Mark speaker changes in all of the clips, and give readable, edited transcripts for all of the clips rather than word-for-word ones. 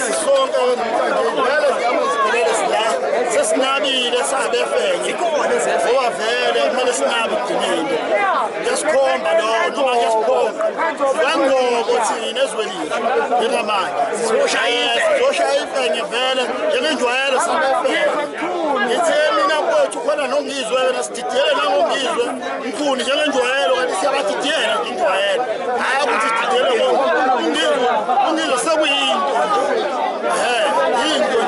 Speaker 1: Sisonke sesinabile sabe efenye ngoba vele kumele sinabe ukugcinile ngesikhomba lo noma ngesikhomba kangobo thina ezwelile njengamanje sizoshaya ifenye vele njengenjwayelo sabe efenye ngithe mina mfowethu khona nongizwe wena sididiyele nangongizwe mkhuni njengenjwayelo kanti siyabadidiyela injwayelo hayi ukuthi sididiyele ungizwe sekuyinto into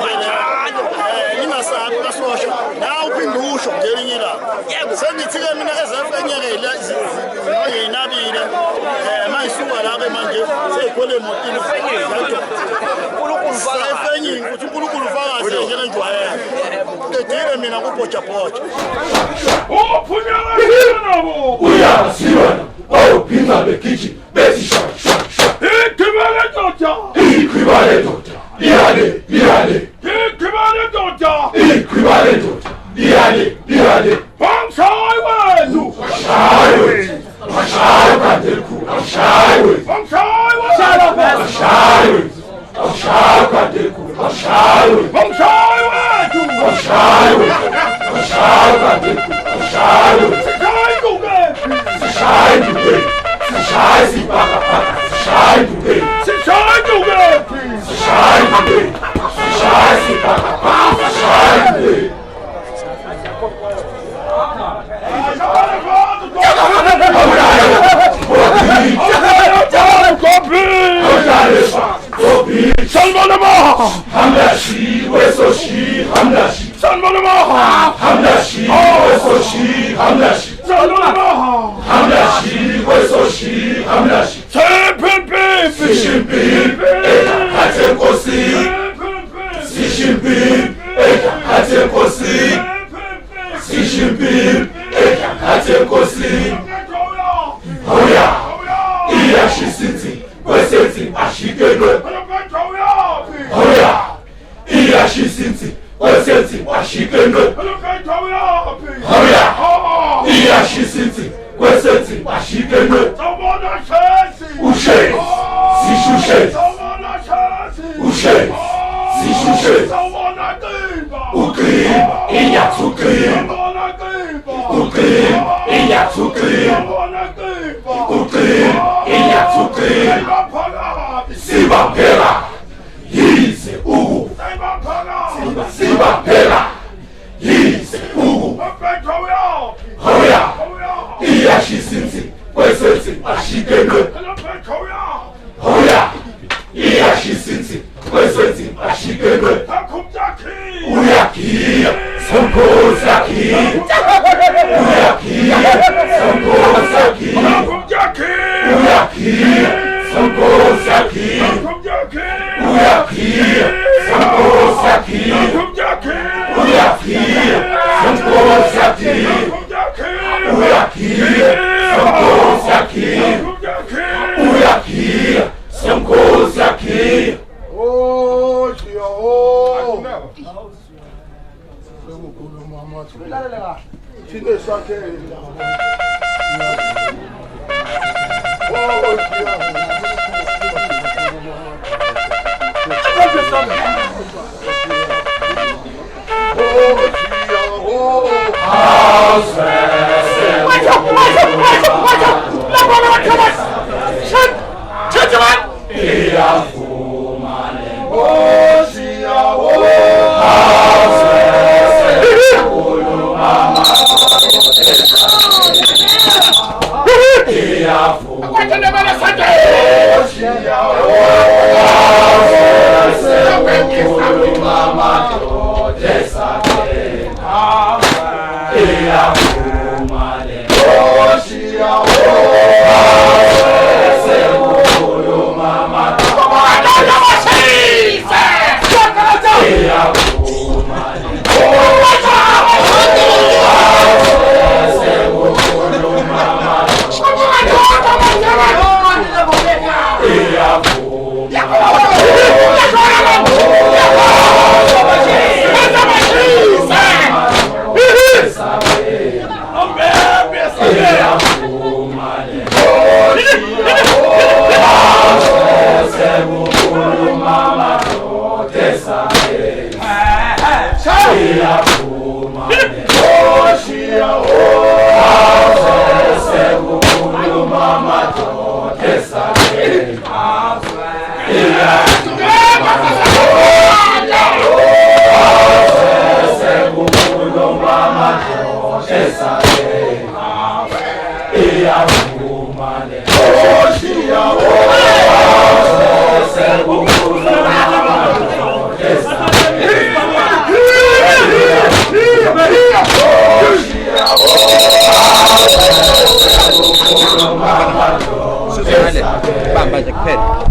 Speaker 1: ningasabi kasosha nawe uphinde usho ngelinye ilanga sengithi-ke mina ezefenyeke ngiyinabile mayisuka lapho manje seyikhole emotini sayifenyini ukuthi unkulunkulu ufakazi njengenjwayelo dedile mina kubhojabhoja
Speaker 2: uyasibana wawuphinda begithi besishasha ikhwibale doda ihale ikhwibale doda ihale bamshayi wethu bashayi kandelku bashayi wethu bamshayi kandelku bashayi wethu bamshayi wethu kandelku bashayi wethu sishayi duke sishayi sibhakabhaka sishayi duke sishayi sibhakabhaka sishayi duke Salmanama Hamdashi Wesoshi Hamdashi Salmanama Hamdashi Wesoshi Hamdashi Salmanama Hamdashi Wesoshi Hamdashi Tempin Sishim Hatekosi Sishim Hatekosi Sishim Hatekosi Hoya Iyashi City Wesetti Ashikegwe Hoya Iyashi City Wesetti Ashikegwe Hoya Iyashi City Wesetti Ashikegwe Ushe Sishushe Ushe Sishushe Ukrim Iyatukrim Ukrim Iyatukrim Ukrim Iyatukrim Sibapera Yize Ugu Sibapera Yize Ugu Hoya Iyashi City Wesetti Ashikegwe Hoya Iyashi City Wesetti Ashikegwe Uyakia Sonkozaki Uyakia Sonkozaki Uyakia Sonkozaki Uyakia Sonkozaki Uyakia Sonkozaki Uyakia Sonkozaki Uyakia Sonkozaki Oh,
Speaker 1: Oh,
Speaker 3: Bamba Jacket.